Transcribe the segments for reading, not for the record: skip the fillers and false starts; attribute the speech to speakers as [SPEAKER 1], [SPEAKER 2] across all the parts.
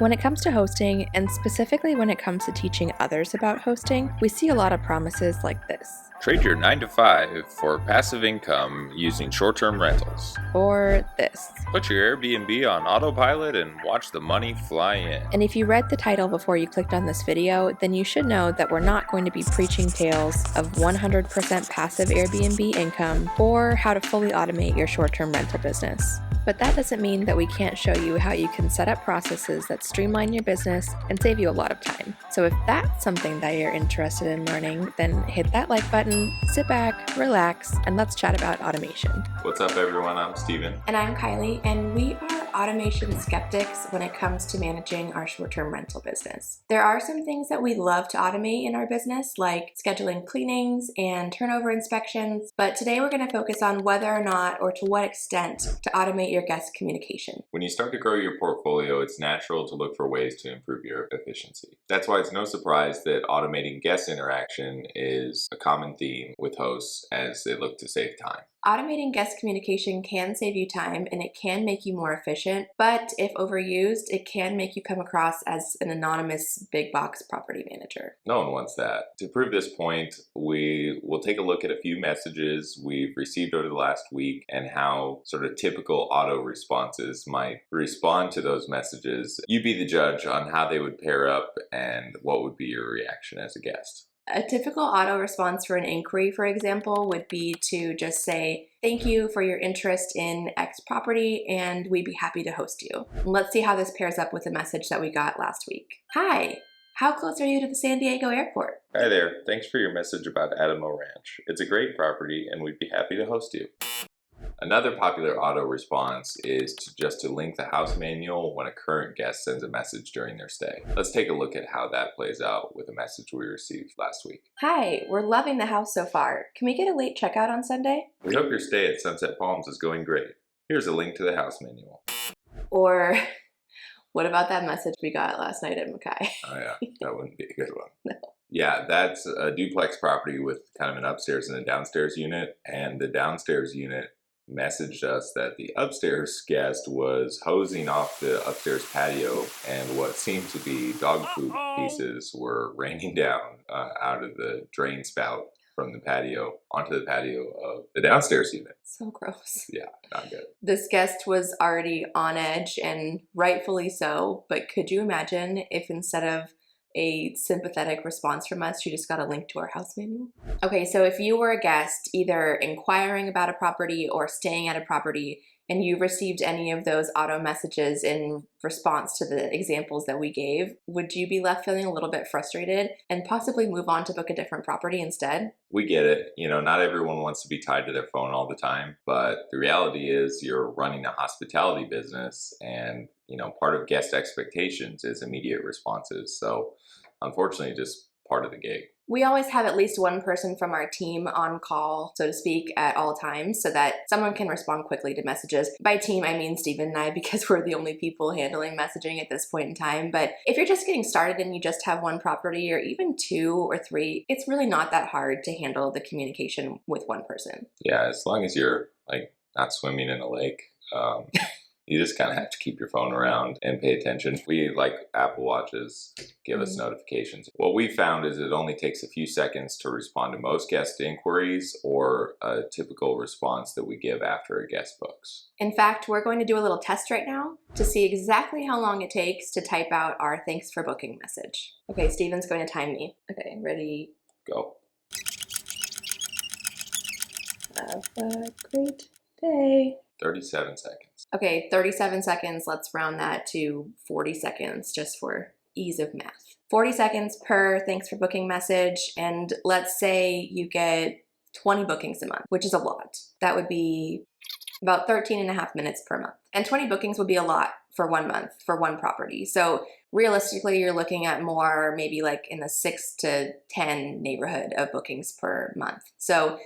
[SPEAKER 1] When it comes to hosting, and specifically when it comes to teaching others about hosting, we see a lot of promises like this.
[SPEAKER 2] Trade your 9 to 5 for passive income using short-term rentals.
[SPEAKER 1] Or this.
[SPEAKER 2] Put your Airbnb on autopilot and watch the money fly in.
[SPEAKER 1] And if you read the title before you clicked on this video, then you should know that we're not going to be preaching tales of 100% passive Airbnb income or how to fully automate your short-term rental business. But that doesn't mean that we can't show you how you can set up processes that streamline your business and save you a lot of time. So if that's something that you're interested in learning, then hit that like button, sit back, relax, and let's chat about automation.
[SPEAKER 2] What's up, everyone? I'm Steven.
[SPEAKER 1] And I'm Kylie, and we are automation skeptics when it comes to managing our short-term rental business. There are some things that we love to automate in our business, like scheduling cleanings and turnover inspections, but today we're going to focus on whether or not, or to what extent, to automate your guest communication.
[SPEAKER 2] When you start to grow your portfolio, it's natural to look for ways to improve your efficiency. That's why it's no surprise that automating guest interaction is a common theme with hosts as they look to save time.
[SPEAKER 1] Automating guest communication can save you time and it can make you more efficient, but if overused, it can make you come across as an anonymous big box property manager.
[SPEAKER 2] No one wants that. To prove this point, we will take a look at a few messages we've received over the last week and how sort of typical auto responses might respond to those messages. You be the judge on how they would pair up and what would be your reaction as a guest.
[SPEAKER 1] A typical auto response for an inquiry, for example, would be to just say, "Thank you for your interest in X property, and we'd be happy to host you." Let's see how this pairs up with the message that we got last week. "Hi, how close are you to the San Diego airport?"
[SPEAKER 2] Hi there, thanks for your message about Adamo Ranch. It's a great property and we'd be happy to host you. Another popular auto response is to link the house manual when a current guest sends a message during their stay. Let's take a look at how that plays out with a message we received last week.
[SPEAKER 1] "Hi, we're loving the house so far. Can we get a late checkout on Sunday?"
[SPEAKER 2] We hope your stay at Sunset Palms is going great. Here's a link to the house manual.
[SPEAKER 1] Or what about that message we got last night at Mackay?
[SPEAKER 2] Oh yeah, that wouldn't be a good one.
[SPEAKER 1] No.
[SPEAKER 2] Yeah, that's a duplex property with kind of an upstairs and a downstairs unit, and the downstairs unit messaged us that the upstairs guest was hosing off the upstairs patio and what seemed to be dog poop pieces were raining down out of the drain spout from the patio onto the patio of the downstairs unit.
[SPEAKER 1] So gross.
[SPEAKER 2] Yeah, not good.
[SPEAKER 1] This guest was already on edge, and rightfully so, but could you imagine if instead of a sympathetic response from us, she just got a link to our house manual? Okay, so if you were a guest either inquiring about a property or staying at a property and you received any of those auto messages in response to the examples that we gave, would you be left feeling a little bit frustrated and possibly move on to book a different property instead?
[SPEAKER 2] We get it. You know, not everyone wants to be tied to their phone all the time, but the reality is you're running a hospitality business and, you know, part of guest expectations is immediate responses. So unfortunately, just part of the gig.
[SPEAKER 1] We always have at least one person from our team on call, so to speak, at all times so that someone can respond quickly to messages. By team, I mean Steven and I, because we're the only people handling messaging at this point in time. But if you're just getting started and you just have one property or even two or three, it's really not that hard to handle the communication with one person.
[SPEAKER 2] Yeah, as long as you're like not swimming in a lake. You just kind of have to keep your phone around and pay attention. We like Apple Watches give us notifications. What we found is it only takes a few seconds to respond to most guest inquiries or a typical response that we give after a guest books.
[SPEAKER 1] In fact, we're going to do a little test right now to see exactly how long it takes to type out our "thanks for booking" message. Okay, Steven's going to time me. Okay, ready?
[SPEAKER 2] Go.
[SPEAKER 1] Have a great day.
[SPEAKER 2] 37 seconds.
[SPEAKER 1] Okay, 37 seconds. Let's round that to 40 seconds just for ease of math. 40 seconds per "thanks for booking" message. And let's say you get 20 bookings a month, which is a lot. That would be about 13 and a half minutes per month. And 20 bookings would be a lot for 1 month, for one property. So realistically, you're looking at more, maybe like in the 6 to 10 neighborhood of bookings per month. So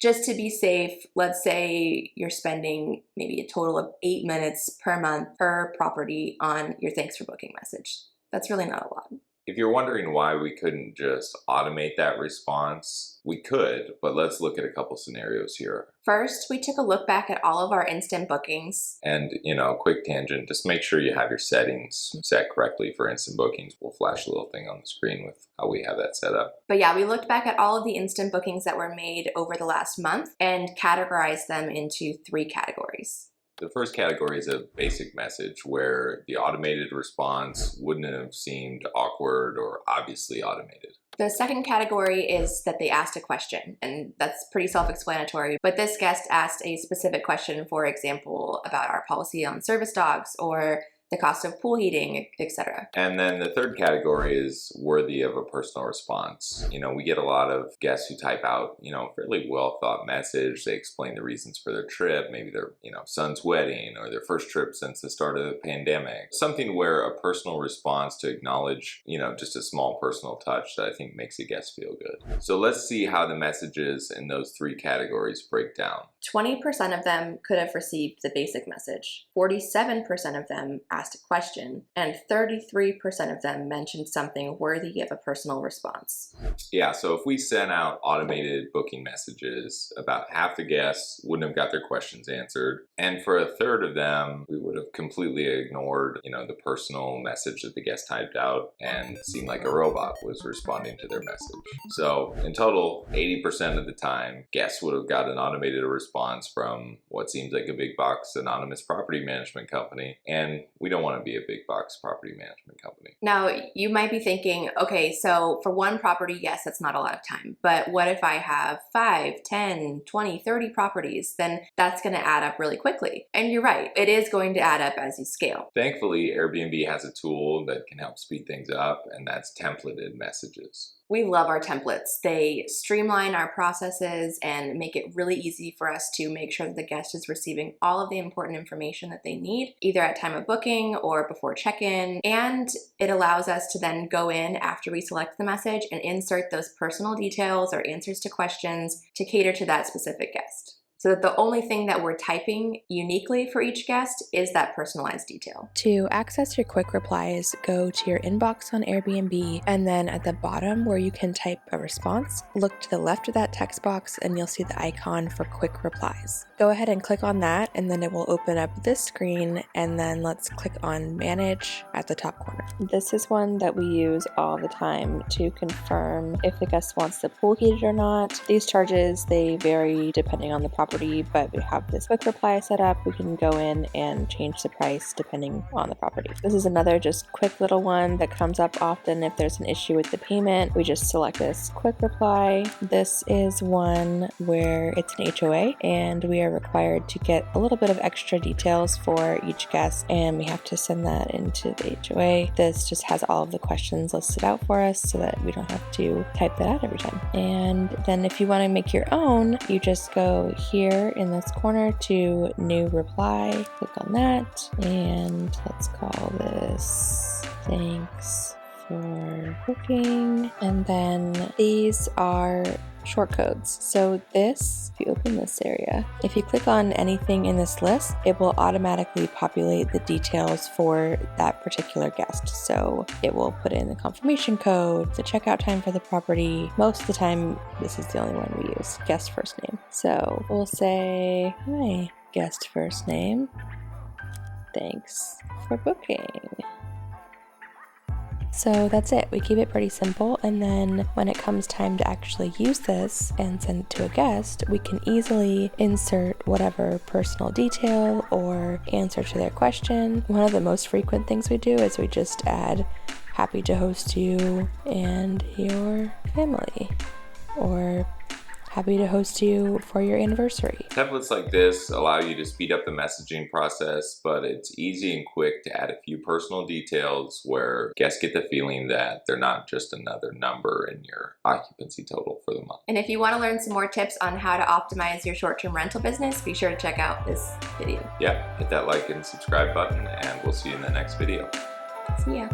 [SPEAKER 1] just to be safe, let's say you're spending maybe a total of 8 minutes per month per property on your "thanks for booking" message. That's really not a lot.
[SPEAKER 2] If you're wondering why we couldn't just automate that response, we could, but let's look at a couple scenarios here.
[SPEAKER 1] First, we took a look back at all of our instant bookings.
[SPEAKER 2] And, quick tangent, just make sure you have your settings set correctly for instant bookings. We'll flash a little thing on the screen with how we have that set up.
[SPEAKER 1] But yeah, we looked back at all of the instant bookings that were made over the last month and categorized them into 3 categories.
[SPEAKER 2] The first category is a basic message where the automated response wouldn't have seemed awkward or obviously automated.
[SPEAKER 1] The second category is that they asked a question, and that's pretty self-explanatory, but this guest asked a specific question, for example, about our policy on service dogs or the cost of pool heating, etc.
[SPEAKER 2] And then the third category is worthy of a personal response. We get a lot of guests who type out, fairly well thought message. They explain the reasons for their trip, maybe their, son's wedding or their first trip since the start of the pandemic. Something where a personal response to acknowledge, just a small personal touch that I think makes a guest feel good. So let's see how the messages in those 3 categories break down.
[SPEAKER 1] 20% of them could have received the basic message. 47% of them asked a question, and 33% of them mentioned something worthy of a personal response.
[SPEAKER 2] Yeah, so if we sent out automated booking messages, about half the guests wouldn't have got their questions answered. And for a third of them, we would have completely ignored, the personal message that the guest typed out and seemed like a robot was responding to their message. So in total, 80% of the time, guests would have got an automated response from what seems like a big box anonymous property management company. And we don't want to be a big box property management company.
[SPEAKER 1] Now, you might be thinking, okay, so for one property, yes, that's not a lot of time. But what if I have 5, 10, 20, 30 properties? Then that's going to add up really quickly. And you're right, it is going to add up as you scale.
[SPEAKER 2] Thankfully, Airbnb has a tool that can help speed things up, and that's templated messages.
[SPEAKER 1] We love our templates. They streamline our processes and make it really easy for us to make sure that the guest is receiving all of the important information that they need, either at time of booking or before check-in. And it allows us to then go in after we select the message and insert those personal details or answers to questions to cater to that specific guest, so that the only thing that we're typing uniquely for each guest is that personalized detail. To access your quick replies, go to your inbox on Airbnb, and then at the bottom where you can type a response, look to the left of that text box and you'll see the icon for quick replies. Go ahead and click on that, and then it will open up this screen, and then let's click on Manage at the top corner. This is one that we use all the time to confirm if the guest wants the pool heated or not. These charges, they vary depending on the property, but we have this quick reply set up. We can go in and change the price depending on the property. This is another just quick little one that comes up often if there's an issue with the payment. We just select this quick reply. This is one where it's an HOA, and we are required to get a little bit of extra details for each guest, and we have to send that into the HOA. This just has all of the questions listed out for us so that we don't have to type that out every time. And then if you want to make your own, you just go here in this corner to new reply, click on that, and let's call this thanks for booking. And then these are short codes. So this, if you open this area, if you click on anything in this list, it will automatically populate the details for that particular guest. So it will put in the confirmation code, the checkout time for the property. Most of the time, this is the only one we use, guest first name. So we'll say, hi, guest first name. Thanks for booking. So that's it. We keep it pretty simple, and then when it comes time to actually use this and send it to a guest, we can easily insert whatever personal detail or answer to their question. One of the most frequent things we do is we just add happy to host you and your family, or happy to host you for your anniversary.
[SPEAKER 2] Templates like this allow you to speed up the messaging process, but it's easy and quick to add a few personal details where guests get the feeling that they're not just another number in your occupancy total for the month.
[SPEAKER 1] And if you want to learn some more tips on how to optimize your short-term rental business, be sure to check out this video.
[SPEAKER 2] Yeah, hit that like and subscribe button, and we'll see you in the next video.
[SPEAKER 1] See ya.